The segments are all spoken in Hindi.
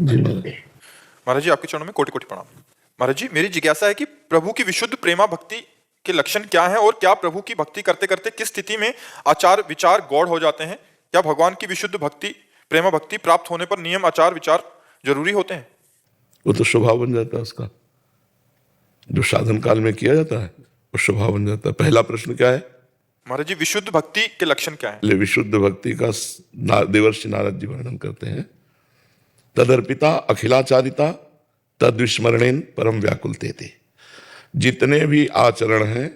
जी महाराज जी, आपके चरणों में कोटि कोटि प्रणाम। महाराज जी, मेरी जिज्ञासा है कि प्रभु की विशुद्ध प्रेमा भक्ति के लक्षण क्या हैं और क्या प्रभु की भक्ति करते करते किस स्थिति में आचार विचार गौड़ हो जाते हैं? क्या भगवान की विशुद्ध भक्ति प्रेमा भक्ति प्राप्त होने पर नियम आचार विचार जरूरी होते हैं? वो तो स्वभाव बन जाता है उसका, जो साधन काल में किया जाता है वो स्वभाव बन जाता है। पहला प्रश्न क्या है? महाराज जी, विशुद्ध भक्ति के लक्षण क्या हैं? ले विशुद्ध भक्ति का देवर्षि नारद जी वर्णन करते हैं। तदर्पिता अखिलाचारिता तद्विस्मरणेन परम व्याकुलते थे। जितने भी आचरण हैं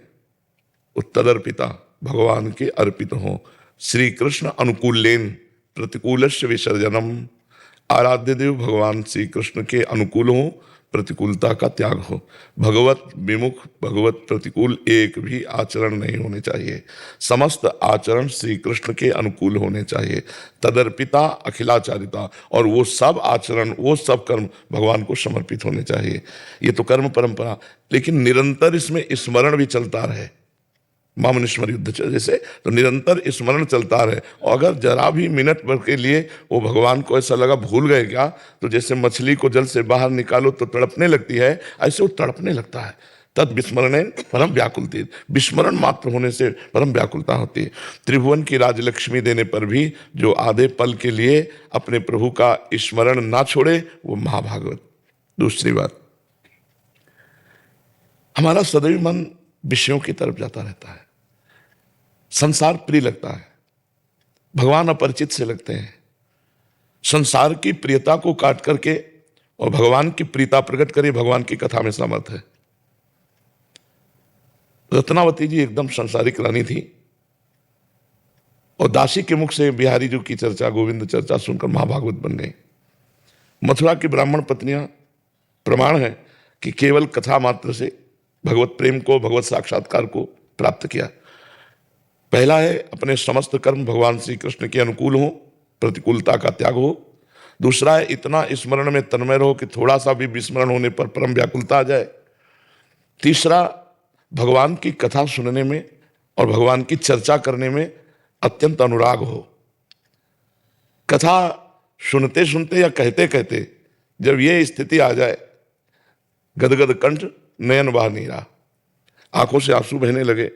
वो तदर्पिता भगवान के अर्पित हों। श्री कृष्ण अनुकूलेन प्रतिकूलस्य विसर्जनम, आराध्य देव भगवान श्री कृष्ण के अनुकूल हो, प्रतिकूलता का त्याग हो। भगवत विमुख भगवत प्रतिकूल एक भी आचरण नहीं होने चाहिए। समस्त आचरण श्री कृष्ण के अनुकूल होने चाहिए। तदर्पिता अखिलाचारिता, और वो सब आचरण वो सब कर्म भगवान को समर्पित होने चाहिए। ये तो कर्म परंपरा, लेकिन निरंतर इसमें स्मरण भी चलता रहे। मामनुष्मर युद्ध जैसे तो निरंतर स्मरण चलता रहे। और अगर जरा भी मिनट भर के लिए वो भगवान को ऐसा लगा भूल गए क्या, तो जैसे मछली को जल से बाहर निकालो तो तड़पने लगती है, ऐसे वो तड़पने लगता है। तद विस्मरण परम व्याकुलती, विस्मरण मात्र होने से परम व्याकुलता होती है। त्रिभुवन की राजलक्ष्मी देने पर भी जो आधे पल के लिए अपने प्रभु का स्मरण ना छोड़े वो महाभागवत। दूसरी बात, हमारा सदैव मन विषयों की तरफ जाता रहता है। संसार प्रिय लगता है, भगवान अपरिचित से लगते हैं। संसार की प्रियता को काट करके और भगवान की प्रियता प्रकट करे, भगवान की कथा में समर्थ है। रत्नावती जी एकदम संसारिक रानी थी और दासी के मुख से बिहारी जी की चर्चा, गोविंद चर्चा सुनकर महाभागवत बन गई। मथुरा की ब्राह्मण पत्नियां प्रमाण है कि केवल कथा मात्र से भगवत प्रेम को, भगवत साक्षात्कार को प्राप्त किया। पहला है अपने समस्त कर्म भगवान श्री कृष्ण के अनुकूल हो, प्रतिकूलता का त्याग हो। दूसरा है इतना स्मरण में तन्मय रहो कि थोड़ा सा भी विस्मरण होने पर परम व्याकुलता आ जाए। तीसरा, भगवान की कथा सुनने में और भगवान की चर्चा करने में अत्यंत अनुराग हो। कथा सुनते सुनते या कहते कहते जब ये स्थिति आ जाए, गदगद कंठ नयन बहा नीरा, आंखों से आंसू बहने लगे,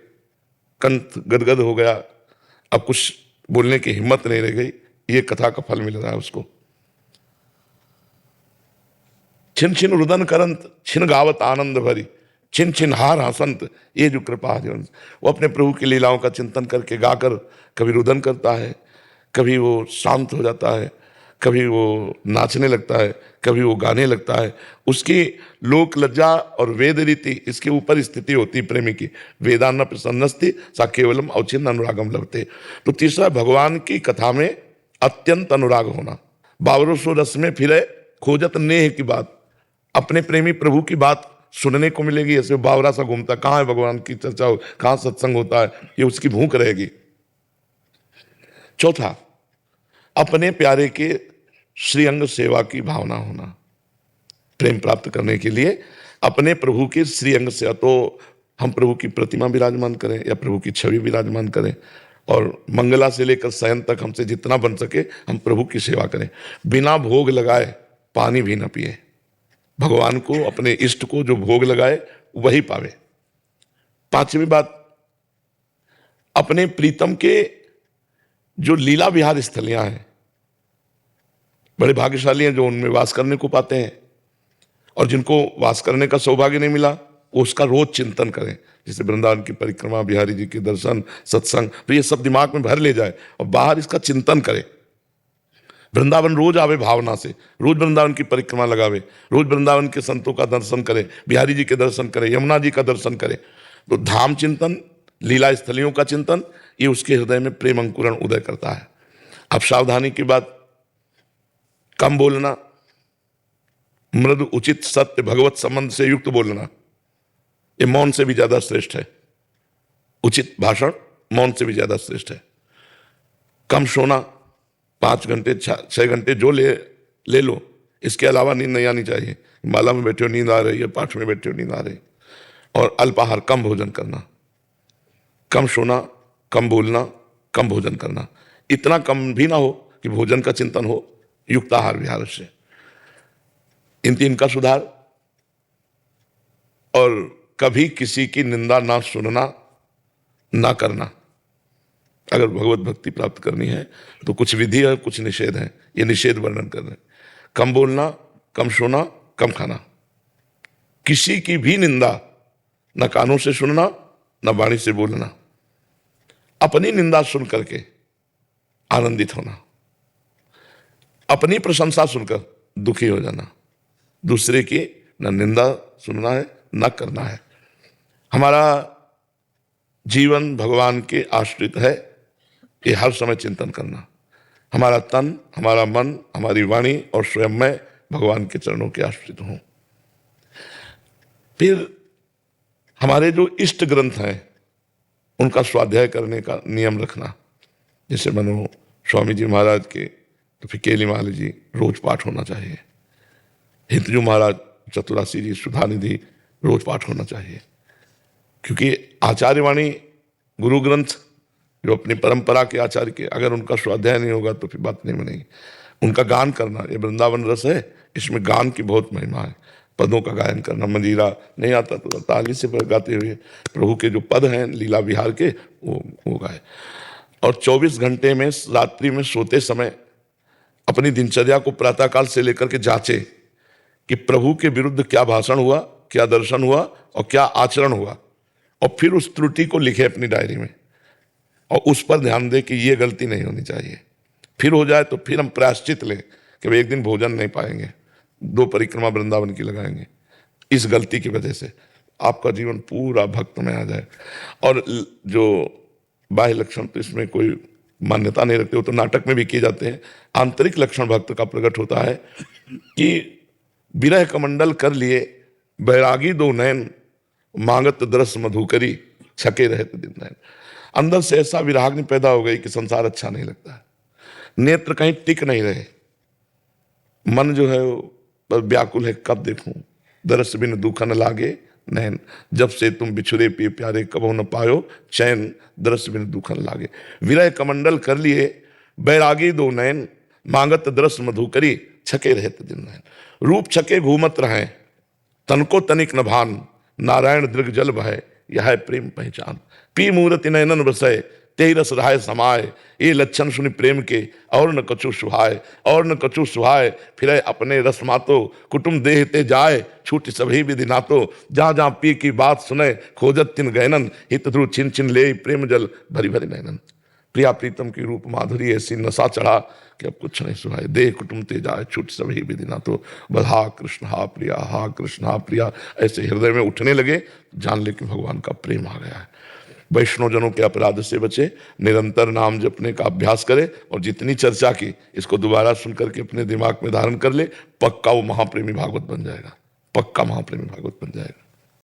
कंठ गदगद हो गया, अब कुछ बोलने की हिम्मत नहीं रह गई, ये कथा का फल मिल रहा है उसको। छिन छिन रुदन करंत छिन गावत आनंद भरी, छिन छिन हार हसंत, ये जो कृपा है वो अपने प्रभु की लीलाओं का चिंतन करके गाकर कभी रुदन करता है, कभी वो शांत हो जाता है, कभी वो नाचने लगता है, कभी वो गाने लगता है। उसकी लोक लज्जा और वेद रीति इसके ऊपर स्थिति होती प्रेमी की। वेदान्न प्रसन्नस्ति सा केवलम औचिन्य अनुरागम लभते। तो तीसरा, भगवान की कथा में अत्यंत अनुराग होना। बावरो सो रस में फिरे खोजत नेह की बात, अपने प्रेमी प्रभु की बात सुनने को मिलेगी। ऐसे बावरा सा घूमता, कहाँ है भगवान की चर्चा हो, कहाँ सत्संग होता है, ये उसकी भूख रहेगी। चौथा, अपने प्यारे के श्रीअंग सेवा की भावना होना। प्रेम प्राप्त करने के लिए अपने प्रभु के श्रीअंग से, तो हम प्रभु की प्रतिमा विराजमान करें या प्रभु की छवि विराजमान करें, और मंगला से लेकर शयन तक हमसे जितना बन सके हम प्रभु की सेवा करें। बिना भोग लगाए पानी भी न पिए। भगवान को, अपने इष्ट को जो भोग लगाए वही पावे। पांचवी बात, अपने प्रीतम के जो लीला विहार स्थलियां हैं, बड़े भाग्यशाली हैं जो उनमें वास करने को पाते हैं, और जिनको वास करने का सौभाग्य नहीं मिला वो उसका रोज चिंतन करें। जैसे वृंदावन की परिक्रमा, बिहारी जी के दर्शन, सत्संग, तो ये सब दिमाग में भर ले जाए और बाहर इसका चिंतन करे। वृंदावन रोज आवे भावना से, रोज वृंदावन की परिक्रमा लगावे, रोज वृंदावन के संतों का दर्शन करे, बिहारी जी के दर्शन करे, यमुना जी का दर्शन करे। तो धाम चिंतन, लीला स्थलियों का चिंतन, ये उसके हृदय में प्रेम अंकुरण उदय करता है। अब सावधानी की बात, कम बोलना, मृदु उचित सत्य भगवत संबंध से युक्त बोलना, ये मौन से भी ज्यादा श्रेष्ठ है। उचित भाषण मौन से भी ज्यादा श्रेष्ठ है। कम सोना, 5 घंटे 6 घंटे जो ले लो, इसके अलावा नींद नहीं आनी चाहिए। माला में बैठे हो नींद आ रही है, पाठ में बैठे हो नींद आ रही। और अल्पाहार, कम भोजन करना, कम सोना, कम बोलना, कम भोजन करना। इतना कम भी ना हो कि भोजन का चिंतन हो, युक्त आहार विहार से। इन 3 का सुधार, और कभी किसी की निंदा ना सुनना ना करना। अगर भगवत भक्ति प्राप्त करनी है तो कुछ विधि है, कुछ निषेध है। ये निषेध वर्णन कर रहे हैं। कम बोलना, कम सोना, कम खाना, किसी की भी निंदा न कानों से सुनना न वाणी से बोलना, अपनी निंदा सुन करके आनंदित होना, अपनी प्रशंसा सुनकर दुखी हो जाना, दूसरे की न निंदा सुनना है न करना है। हमारा जीवन भगवान के आश्रित है, ये हर समय चिंतन करना। हमारा तन, हमारा मन, हमारी वाणी और स्वयं मैं भगवान के चरणों के आश्रित हूं। फिर हमारे जो इष्ट ग्रंथ हैं उनका स्वाध्याय करने का नियम रखना। जैसे मानो स्वामी जी महाराज के, तो फिर केली माली जी रोज पाठ होना चाहिए। हितजू महाराज, चतुरासी जी, सुधानिधि रोज पाठ होना चाहिए। क्योंकि आचार्यवाणी गुरु ग्रंथ जो अपनी परंपरा के आचार्य के, अगर उनका स्वाध्याय नहीं होगा तो फिर बात नहीं बनेगी। उनका गान करना, ये वृंदावन रस है, इसमें गान की बहुत महिमा है। पदों का गायन करना, मंजीरा नहीं आता तो ताली से गाते हुए प्रभु के जो पद हैं लीला विहार के वो गाए। और 24 घंटे में रात्रि में सोते समय अपनी दिनचर्या को प्रातःकाल से लेकर के जांचे कि प्रभु के विरुद्ध क्या भाषण हुआ, क्या दर्शन हुआ और क्या आचरण हुआ, और फिर उस त्रुटि को लिखे अपनी डायरी में और उस पर ध्यान दे कि ये गलती नहीं होनी चाहिए। फिर हो जाए तो फिर हम प्रायश्चित लें कि एक दिन भोजन नहीं पाएंगे, 2 परिक्रमा वृंदावन की लगाएंगे, इस गलती की वजह से आपका जीवन पूरा भक्त में आ जाए। और जो बाह्य लक्षण तो इसमें कोई मान्यता नहीं रखते हो, तो नाटक में भी किए जाते हैं। आंतरिक लक्षण भक्त का प्रकट होता है कि विरह कमंडल कर लिए बैरागी 2 नयन, मांगत दरस मधुकरी, छके रहते दिन नयन। अंदर से ऐसा विराग्नि पैदा हो गई कि संसार अच्छा नहीं लगता है, नेत्र कहीं टिक नहीं रहे, मन जो है वो व्याकुल है, कब देखूं, दरस बिन दुख न लागे नैन, जब से तुम बिछुरे पिए प्यारे कबो न पायो चैन, दरस बिन दुख न लागे। विरह कमंडल कर लिए बैरागी 2 नयन, मांगत दरस मधुकरी, छके रहते दिन नयन। रूप छके घूमत रहे, तनको तनिक न भान, नारायण दृग जल भय, यह है प्रेम पहचान। पी मूर्ति नयनन बसय, तेहि रस रहाय समाय, ये लक्षण सुनि प्रेम के और न कछु सुहाय, और न कछु सुहाय, फिर अपने रस मातो, कुटुम देहते जाय, छूट सभी विधि नातो, जहाँ जहाँ पी की बात सुने, खोजत तिन गैनन, हित ध्रुव छिन छिन ले प्रेम जल भरी भरी नैनन। प्रिया प्रीतम की रूप माधुरी ऐसी नशा चढ़ा कि अब कुछ नहीं सुहाय, देह कुटुम ते जाए, छूट सभी विधि नातो, बस हा कृष्ण हा प्रिया, हा कृष्ण हा प्रिया, ऐसे हृदय में उठने लगे, जान ले कि भगवान का प्रेम आ गया है। वैष्णवजनों के अपराध से बचे, निरंतर नाम जपने का अभ्यास करे, और जितनी चर्चा की इसको दोबारा सुन करके अपने दिमाग में धारण कर ले, पक्का वो महाप्रेमी भागवत बन जाएगा, पक्का महाप्रेमी भागवत बन जाएगा।